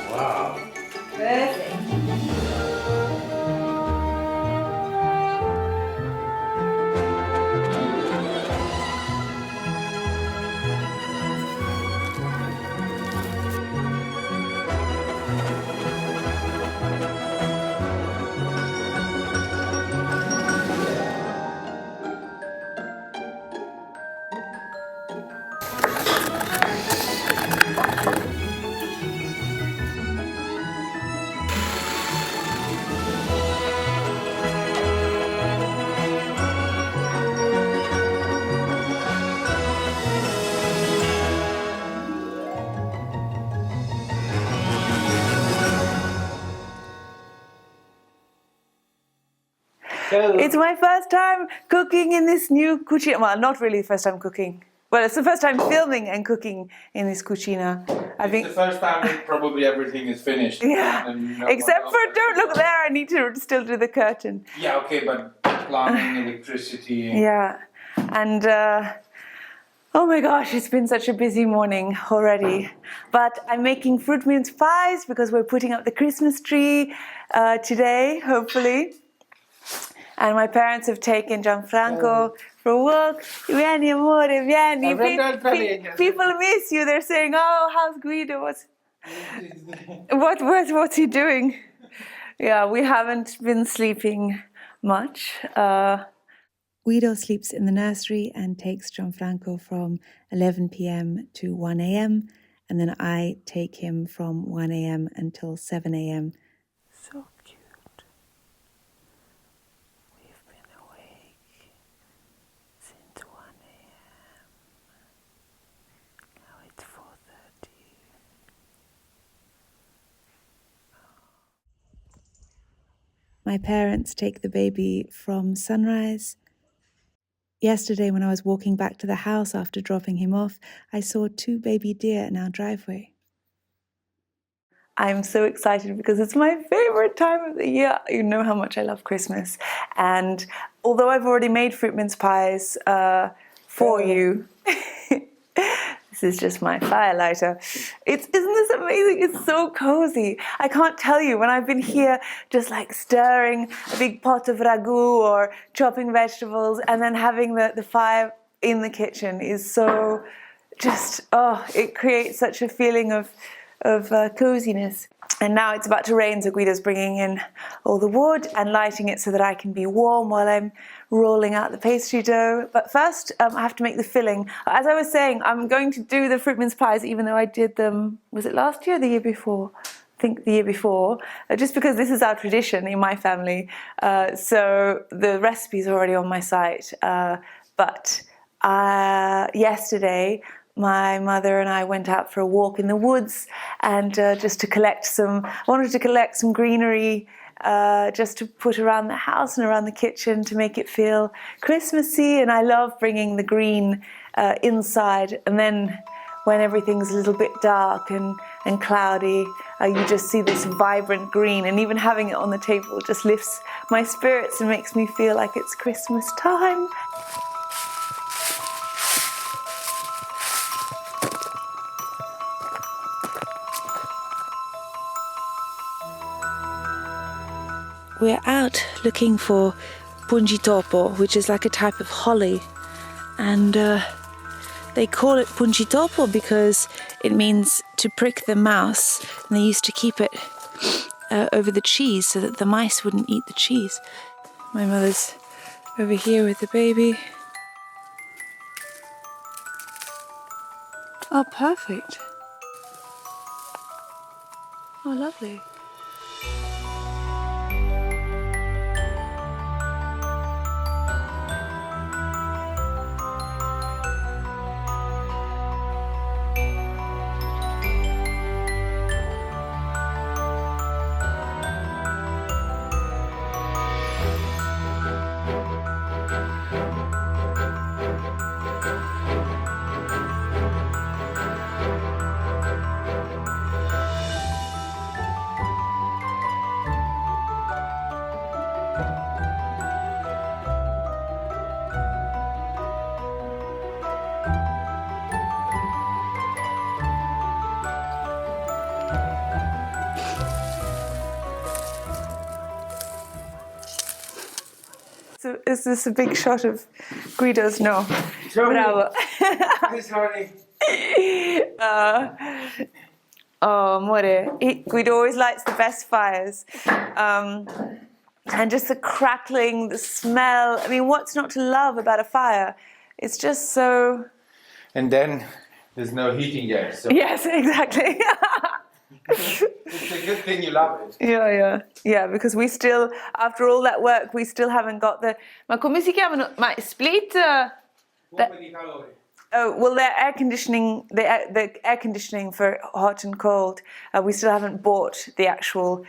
Wow. It's my first time cooking in this new cucina. Well, not really the first time cooking. Well, it's the first time filming and cooking in this cucina. I think It's the first time that probably everything is finished. Yeah, And no except one for else don't look there. I need to still do the curtain. Yeah, okay, but plumbing, electricity. Yeah, and oh my gosh, it's been such a busy morning already. But I'm making fruit mince pies because we're putting up the Christmas tree today, hopefully. And my parents have taken Gianfranco for a walk. Vieni, amore, vieni. People miss you. They're saying, "Oh, how's Guido? What's he doing?" Yeah, we haven't been sleeping much. Guido sleeps in the nursery and takes Gianfranco from 11 p.m. to 1 a.m. And then I take him from 1 a.m. until 7 a.m. So cute. We've been awake since 1 a.m. Now it's 4:30. My parents take the baby from sunrise. Yesterday, when I was walking back to the house after dropping him off, I saw 2 baby deer in our driveway. I'm so excited because it's my favorite time of the year. You know how much I love Christmas. And although I've already made fruit mince pies for you, this is just my firelighter. Isn't this amazing? It's so cozy. I can't tell you, when I've been here just like stirring a big pot of ragu or chopping vegetables and then having the fire in the kitchen is so just, it creates such a feeling of coziness. And now it's about to rain, so Guido's bringing in all the wood and lighting it so that I can be warm while I'm rolling out the pastry dough. But first, I have to make the filling. As I was saying, I'm going to do the fruit mince pies, even though I did them, was it last year or the year before? I think the year before, just because this is our tradition in my family. So the recipe's already on my site. But yesterday, my mother and I went out for a walk in the woods and just to collect some greenery just to put around the house and around the kitchen to make it feel Christmassy. And I love bringing the green inside, and then when everything's a little bit dark and cloudy, you just see this vibrant green, and even having it on the table just lifts my spirits and makes me feel like it's Christmas time. We're out looking for pungitopo, which is like a type of holly, and they call it pungitopo because it means to prick the mouse, and they used to keep it over the cheese so that the mice wouldn't eat the cheese. My mother's over here with the baby. Oh, perfect. Oh, lovely. is this a big shot of Guido's? No. Sorry. Bravo. I'm sorry. Oh, amore. Guido always lights the best fires. And just the crackling, the smell. I mean, what's not to love about a fire? It's just so... And then there's no heating there, so Yes, exactly. it's a good thing you love it. Yeah, because we still, after all that work, we still haven't got the... Ma come si chiamano? Ma split... Pompe di calore. Oh, well, their air conditioning, the air conditioning for hot and cold, we still haven't bought the actual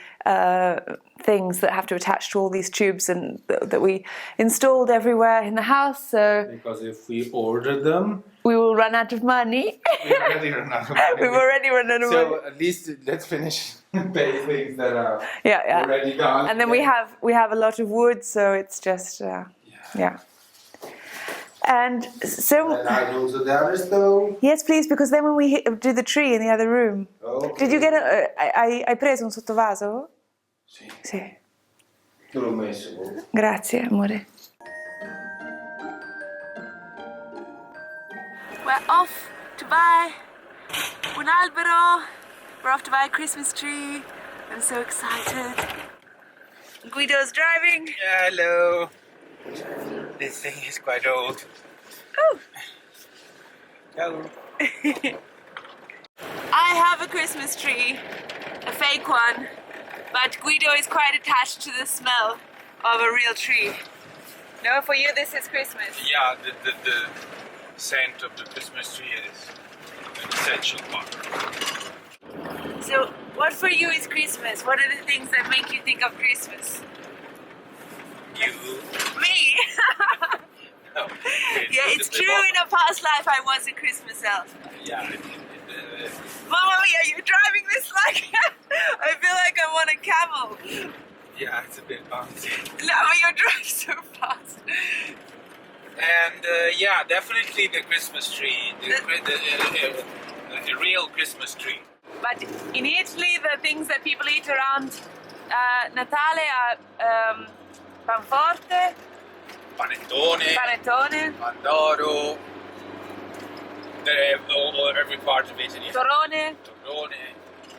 things that have to attach to all these tubes and that we installed everywhere in the house. So Because if we order them, we will run out of money. we already run out of money. We've already run out of money. So at least let's finish pay things that are Yeah. already done. And then we have a lot of wood, so it's just yeah. And so And I also the other stove. yes, please, because then when we do the tree in the other room. Okay. Did you get hai preso un sottovaso? Sì. Sì. Te l'ho messo. Grazie, amore. We're off to buy un albero. We're off to buy a Christmas tree. I'm so excited. Guido's driving. Hello. This thing is quite old. Oh. Hello. I have a Christmas tree, a fake one, but Guido is quite attached to the smell of a real tree. No, for you this is Christmas. Yeah, the scent of the Christmas tree is an essential part. So, what for you is Christmas? What are the things that make you think of Christmas? You. Me! No. Yeah, it's true. In a past life, I was a Christmas elf. Yeah. Mamma mia, you're driving this like I feel like I'm on a camel. Yeah, it's a bit bouncy. No, you drive so fast. And yeah, definitely the Christmas tree, the real Christmas tree. But in Italy, the things that people eat around Natale are panforte, panettone, pandoro. Every part of Italy. torrone.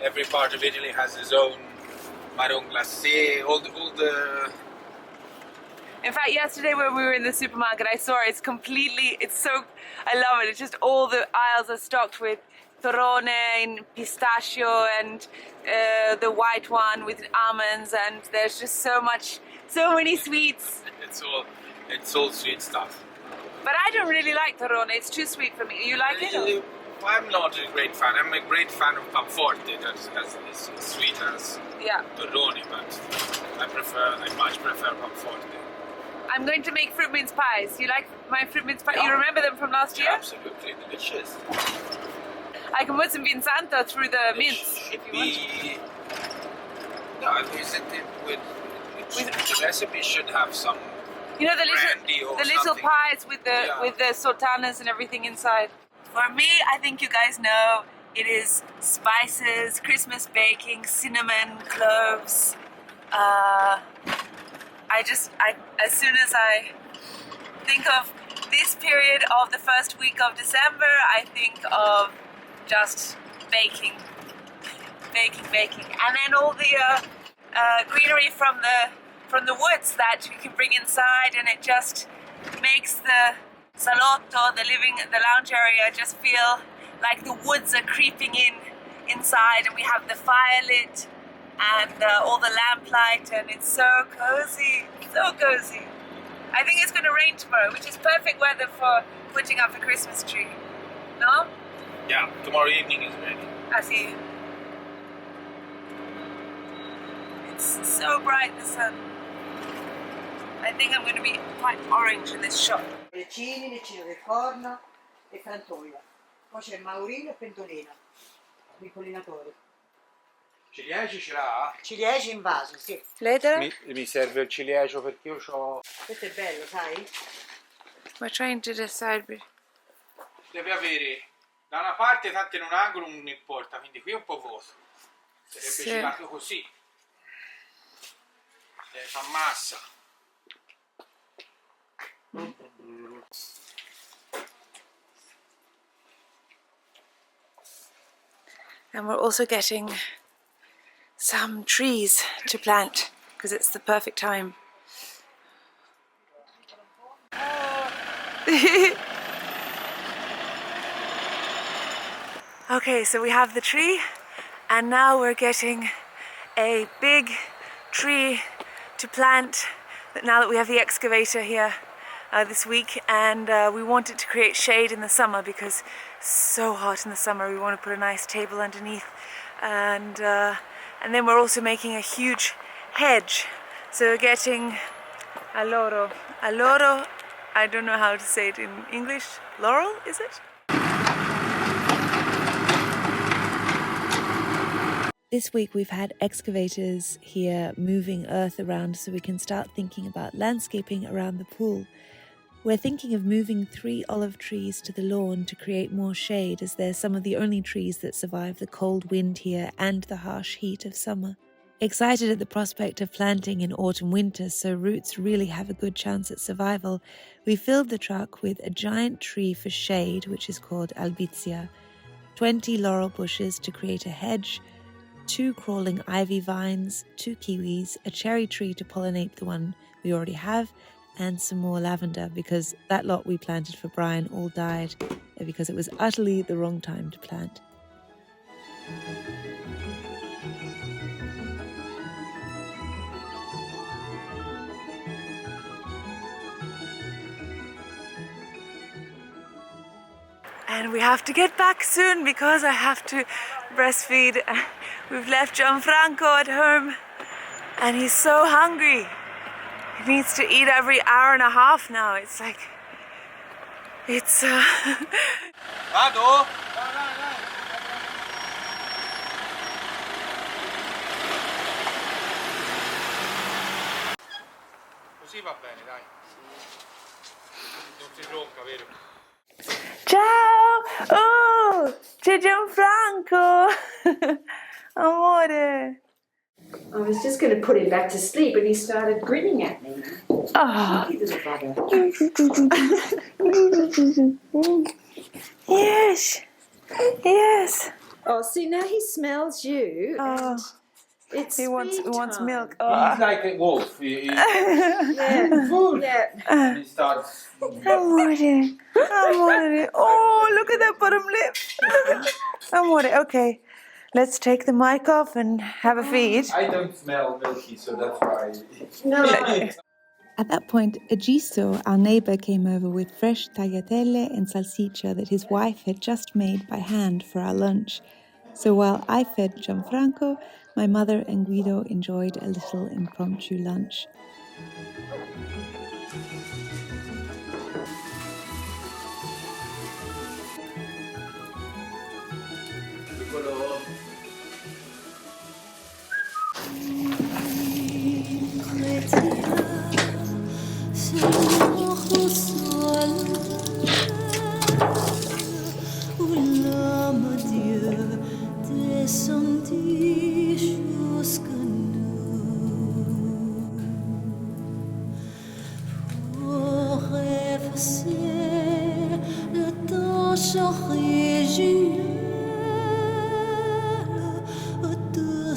Every part of Italy has its own marron glacé. All the. In fact, yesterday when we were in the supermarket, I saw it's so, I love it. It's just all the aisles are stocked with torrone and pistachio and the white one with almonds, and there's just so many sweets. It's all sweet stuff. But I don't really like torrone. It's too sweet for me. You like it? Or? I'm not a great fan. I'm a great fan of panforte, that's as sweet as torrone, but I much prefer panforte. I'm going to make fruit mince pies. You like my fruit mince pie? You remember them from last year? Absolutely delicious. I can put some Vinsanto through the mince if you want. No, the recipe should have some. You know the brandy little pies with the sultanas and everything inside. For me, I think you guys know it is spices, Christmas baking, cinnamon, cloves. As soon as I think of this period of the first week of December, I think of just baking, and then all the greenery from the woods that you can bring inside, and it just makes the salotto, the lounge area, just feel like the woods are creeping inside, and we have the fire lit and all the lamplight, and it's so cozy. I think it's going to rain tomorrow, which is perfect weather for putting up a Christmas tree. No? Yeah, tomorrow evening is ready. I see. It's so bright, the sun. I think I'm going to be quite orange in this shot. Leccini del forno e frantoia. Poi c'è Maurino e Pentolina, l'impollinatori. Ciliegie ce l'ha? Ciliegie in vaso, sì. Later? Mi serve il ciliegio perché io ho. Questo è bello, sai? We're trying to decide. Deve avere da una parte tanto in un angolo non importa, quindi qui è un po' vuoto. Sarebbe girato così. Fa massa. And we're also getting some trees to plant because it's the perfect time. Okay, so we have the tree and now we're getting a big tree to plant now that we have the excavator here this week, and we want it to create shade in the summer because it's so hot in the summer. We want to put a nice table underneath, and then we're also making a huge hedge. So we're getting a loro. A loro, I don't know how to say it in English. Laurel, is it? This week we've had excavators here moving earth around so we can start thinking about landscaping around the pool. We're thinking of moving 3 olive trees to the lawn to create more shade, as they're some of the only trees that survive the cold wind here and the harsh heat of summer. Excited at the prospect of planting in autumn-winter so roots really have a good chance at survival, we filled the truck with a giant tree for shade, which is called albizia, 20 laurel bushes to create a hedge, 2 crawling ivy vines, 2 kiwis, a cherry tree to pollinate the one we already have, and some more lavender because that lot we planted for Brian all died because it was utterly the wrong time to plant. And we have to get back soon because I have to breastfeed. We've left Gianfranco at home and he's so hungry. He needs to eat every hour and a half now. It's like, it's Vado? Così va bene, dai. Non si rompa, vero? Ciao! Oh, c'è Gianfranco! Amore! I was just going to put him back to sleep and he started grinning at me. Oh. He little bugger. Yes! Yes! Oh, see, now he smells you. Oh. It's He wants time. milk. He's like a wolf. Yeah. Food. Yeah. He starts. Amore! Amore! Oh, look at that bottom lip! Amore, okay. Let's take the mic off and have a feed. I don't smell milky, so that's why. No. At that point, Egisto, our neighbor, came over with fresh tagliatelle and salsiccia that his wife had just made by hand for our lunch. So while I fed Gianfranco, my mother and Guido enjoyed a little impromptu lunch.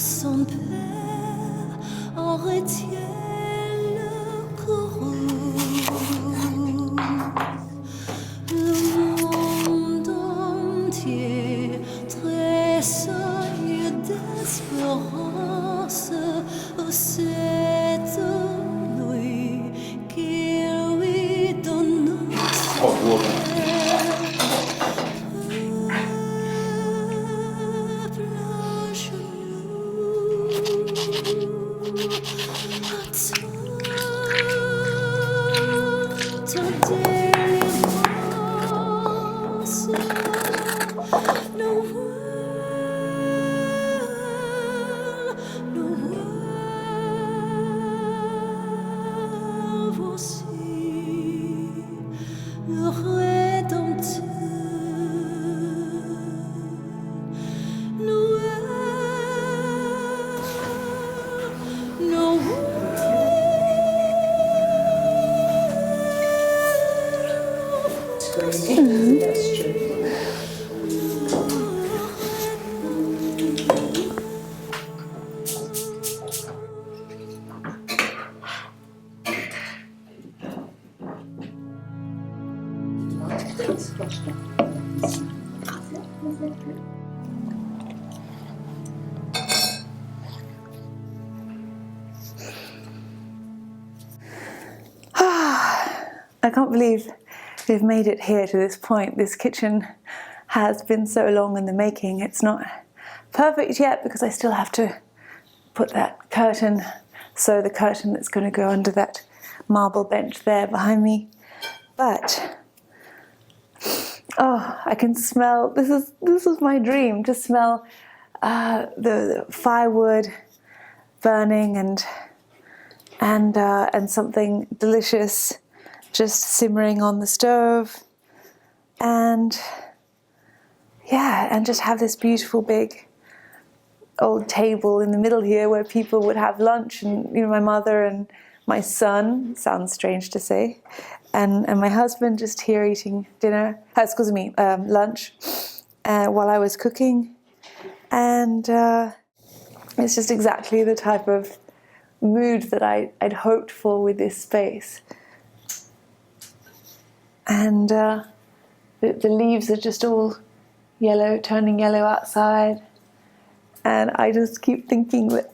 Son père en retient le courroux. Le monde entier tressaille d'espérance au cette nuit qui lui donne That's true. I can't believe we've made it here to this point. This kitchen has been so long in the making. It's not perfect yet because I still have to put that curtain, sew the curtain that's going to go under that marble bench there behind me. But oh, I can smell. This was my dream, to smell the firewood burning and something delicious just simmering on the stove, and yeah, and just have this beautiful big old table in the middle here where people would have lunch, and you know, my mother and my son, sounds strange to say, and my husband just here eating dinner, lunch, while I was cooking, and it's just exactly the type of mood that I'd hoped for with this space. And the leaves are just all yellow, turning yellow outside. And I just keep thinking that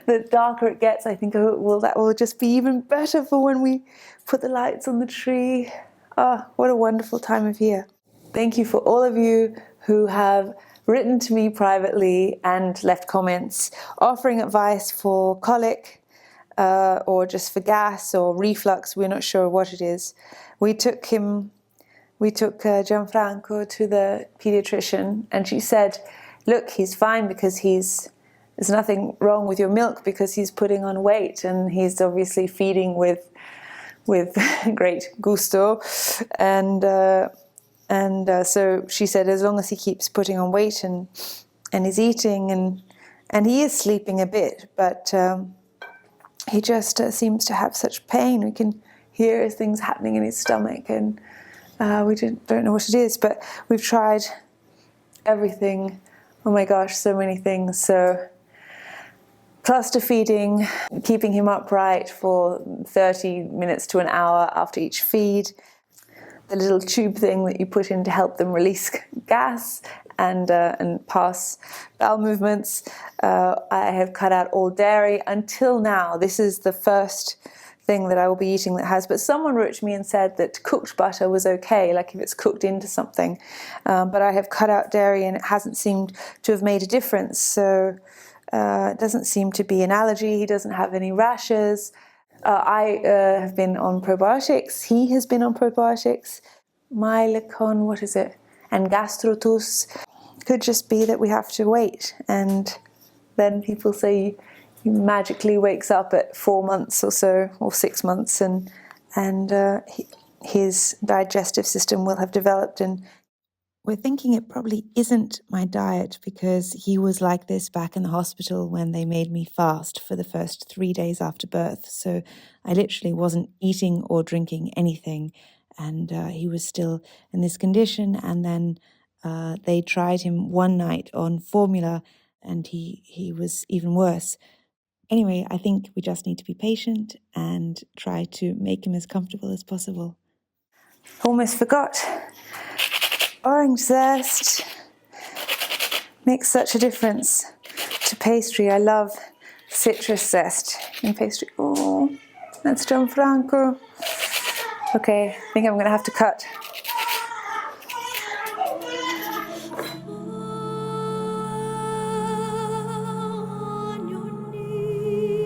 the darker it gets, I think, oh, well, that will just be even better for when we put the lights on the tree. Oh, what a wonderful time of year. Thank you for all of you who have written to me privately and left comments offering advice for colic or just for gas or reflux. We're not sure what it is. We took Gianfranco to the pediatrician, and she said, look, he's fine because there's nothing wrong with your milk because he's putting on weight, and he's obviously feeding with great gusto. And so she said, as long as he keeps putting on weight and is eating and he is sleeping a bit, but he just seems to have such pain. We can hear things happening in his stomach, and we don't know what it is, but we've tried everything. Oh my gosh, so many things. So cluster feeding, keeping him upright for 30 minutes to an hour after each feed, the little tube thing that you put in to help them release gas and pass bowel movements. I have cut out all dairy. Until now, this is the first thing that I will be eating that has, but someone wrote to me and said that cooked butter was okay, like if it's cooked into something. But I have cut out dairy and it hasn't seemed to have made a difference. So it doesn't seem to be an allergy. He doesn't have any rashes. I have been on probiotics. He has been on probiotics. Mylicon, what is it? And Gastrotus. Could just be that we have to wait. And then people say he magically wakes up at 4 months or so, or 6 months, and his digestive system will have developed. And we're thinking it probably isn't my diet, because he was like this back in the hospital when they made me fast for the first 3 days after birth. So I literally wasn't eating or drinking anything, and he was still in this condition. And then they tried him one night on formula, and he was even worse. Anyway, I think we just need to be patient and try to make him as comfortable as possible. Almost forgot. Orange zest makes such a difference to pastry. I love citrus zest in pastry. Oh, that's Gianfranco. Okay, I think I'm going to have to cut. On your knees,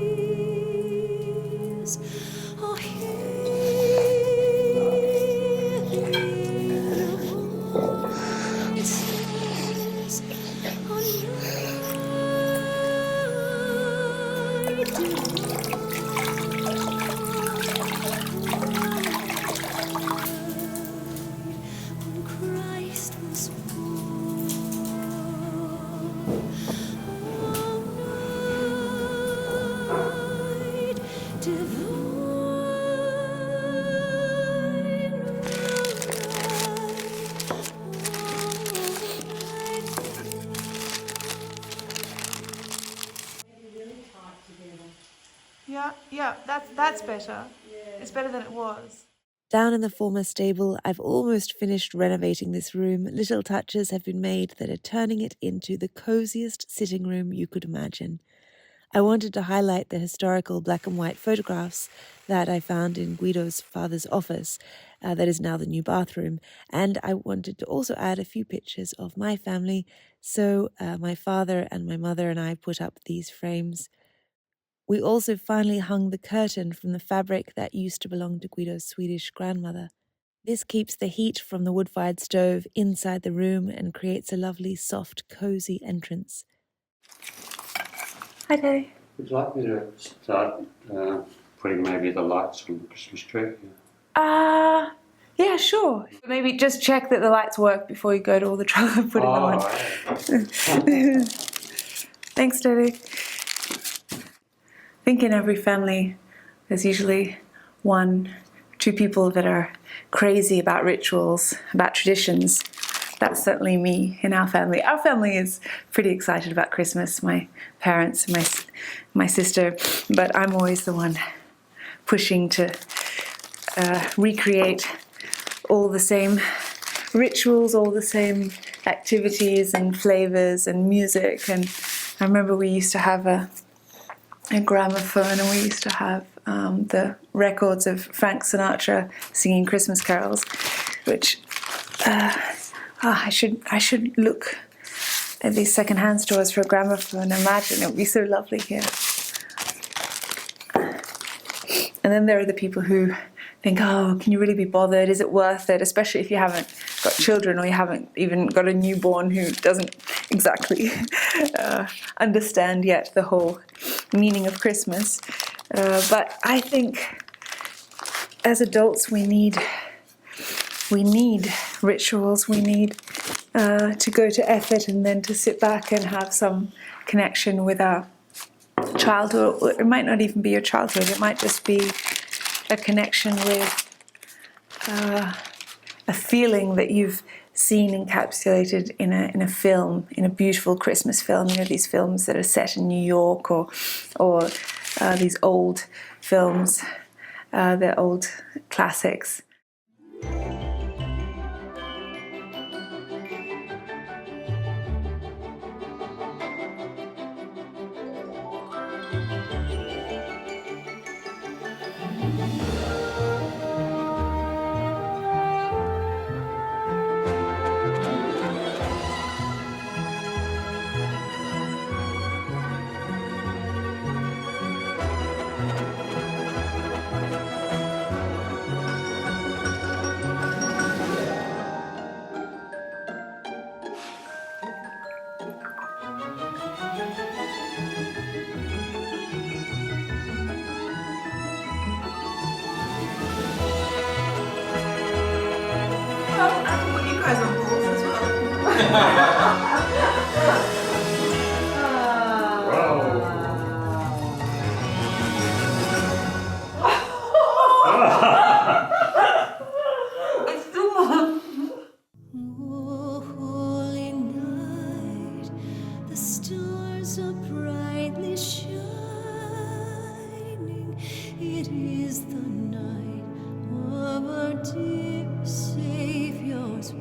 oh, hear the voices on when Christ was born. Night Yeah, that's better. It's better than it was. Down in the former stable, I've almost finished renovating this room. Little touches have been made that are turning it into the coziest sitting room you could imagine. I wanted to highlight the historical black and white photographs that I found in Guido's father's office, that is now the new bathroom, and I wanted to also add a few pictures of my family, so my father and my mother and I put up these frames. We also finally hung the curtain from the fabric that used to belong to Guido's Swedish grandmother. This keeps the heat from the wood-fired stove inside the room and creates a lovely, soft, cozy entrance. Hi, Daddy. Would you like me to start putting maybe the lights on the Christmas tree? Yeah, sure. Maybe just check that the lights work before you go to all the trouble of putting them on. Right. Thanks, Daddy. I think in every family there's usually 1, 2 people that are crazy about rituals, about traditions. That's certainly me in our family. Our family is pretty excited about Christmas, my parents and my sister, but I'm always the one pushing to recreate all the same rituals, all the same activities and flavors and music. And I remember we used to have a gramophone, and we used to have the records of Frank Sinatra singing Christmas carols, which I should look at these second-hand stores for a gramophone. Imagine, it would be so lovely here. And then there are the people who think, oh, can you really be bothered? Is it worth it? Especially if you haven't got children, or you haven't even got a newborn who doesn't exactly understand yet the whole meaning of Christmas. But I think as adults we need rituals. We need to go to effort and then to sit back and have some connection with our childhood. It might not even be your childhood. It might just be a connection with a feeling that you've seen encapsulated in a film, in a beautiful Christmas film. You know, these films that are set in New York, or these old films, they're old classics. Oh, holy night, the stars are brightly shining. It is the night of our dear Savior's birth.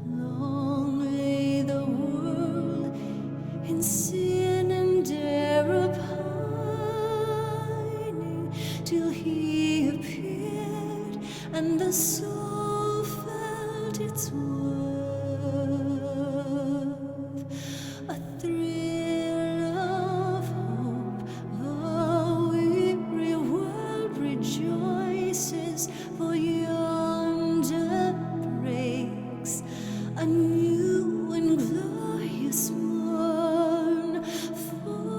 Long lay the world in sin and error pining, till he appeared and the soul felt its worth. A thrill of hope, a weary world rejoices, for yonder breaks a new and glorious morn. Fall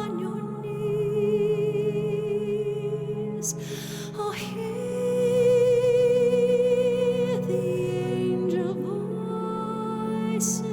on your knees. Oh, hear the angel voices.